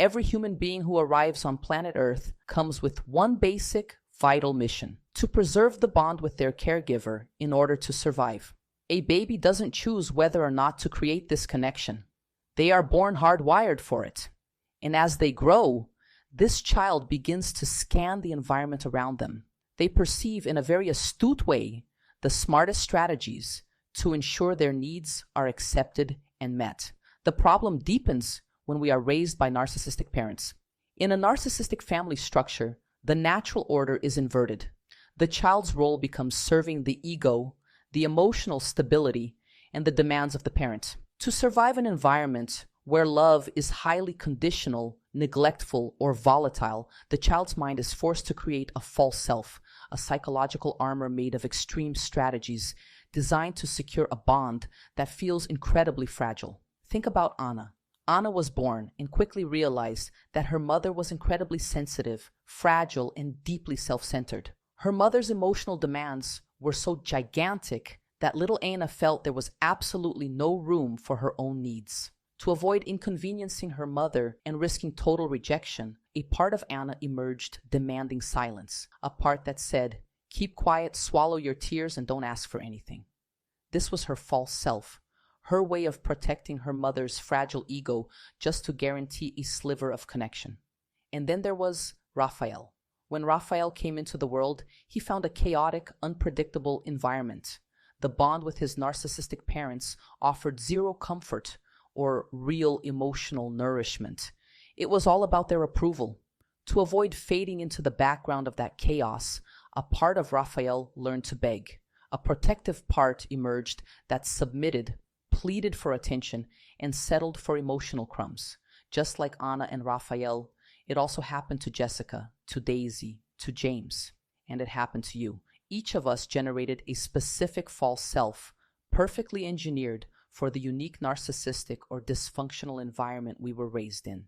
Every human being who arrives on planet Earth comes with one basic, vital mission: to preserve the bond with their caregiver in order to survive. A baby doesn't choose whether or not to create this connection. They are born hardwired for it. And as they grow, this child begins to scan the environment around them. They perceive in a very astute way the smartest strategies to ensure their needs are accepted and met. The problem deepens when we are raised by narcissistic parents. In a narcissistic family structure, the natural order is inverted. The child's role becomes serving the ego, the emotional stability, and the demands of the parent. To survive an environment where love is highly conditional, neglectful, or volatile, the child's mind is forced to create a false self, a psychological armor made of extreme strategies designed to secure a bond that feels incredibly fragile. Think about Anna. Anna was born and quickly realized that her mother was incredibly sensitive, fragile, and deeply self-centered. Her mother's emotional demands were so gigantic that little Anna felt there was absolutely no room for her own needs. To avoid inconveniencing her mother and risking total rejection, a part of Anna emerged demanding silence, a part that said, "Keep quiet, swallow your tears, and don't ask for anything." This was her false self, her way of protecting her mother's fragile ego just to guarantee a sliver of connection. And then there was Raphael. When Raphael came into the world, he found a chaotic, unpredictable environment. The bond with his narcissistic parents offered zero comfort or real emotional nourishment. It was all about their approval. To avoid fading into the background of that chaos, a part of Raphael learned to beg. A protective part emerged that submitted, pleaded for attention, and settled for emotional crumbs. Just like Anna and Raphael, it also happened to Jessica, to Daisy, to James, and it happened to you. Each of us generated a specific false self, perfectly engineered for the unique narcissistic or dysfunctional environment we were raised in.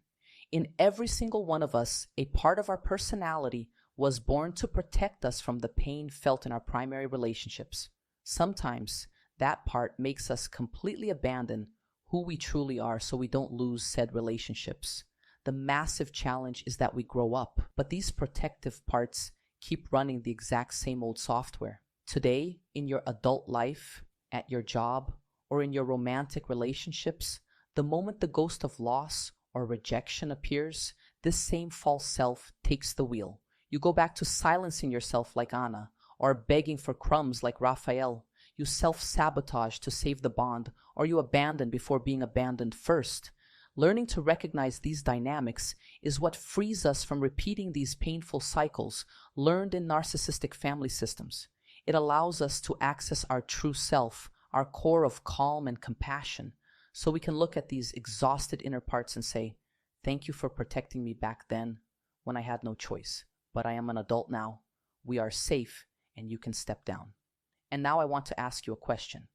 In every single one of us, a part of our personality was born to protect us from the pain felt in our primary relationships. Sometimes, that part makes us completely abandon who we truly are so we don't lose said relationships. The massive challenge is that we grow up, but these protective parts keep running the exact same old software. Today, in your adult life, at your job, or in your romantic relationships, the moment the ghost of loss or rejection appears, this same false self takes the wheel. You go back to silencing yourself like Anna, or begging for crumbs like Raphael. You self-sabotage to save the bond, or you abandon before being abandoned first. Learning to recognize these dynamics is what frees us from repeating these painful cycles learned in narcissistic family systems. It allows us to access our true self, our core of calm and compassion, so we can look at these exhausted inner parts and say, "Thank you for protecting me back then when I had no choice, but I am an adult now. We are safe and you can step down." And now I want to ask you a question.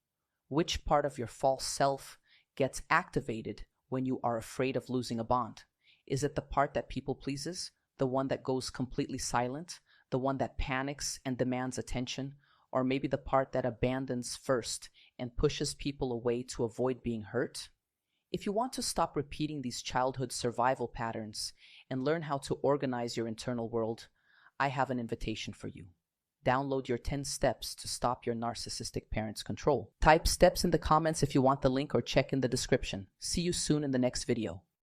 Which part of your false self gets activated when you are afraid of losing a bond? Is it the part that people pleases, the one that goes completely silent, the one that panics and demands attention, or maybe the part that abandons first and pushes people away to avoid being hurt? If you want to stop repeating these childhood survival patterns and learn how to organize your internal world, I have an invitation for you. Download your 10 steps to stop your narcissistic parents' control. Type steps in the comments if you want the link, or check in the description. See you soon in the next video.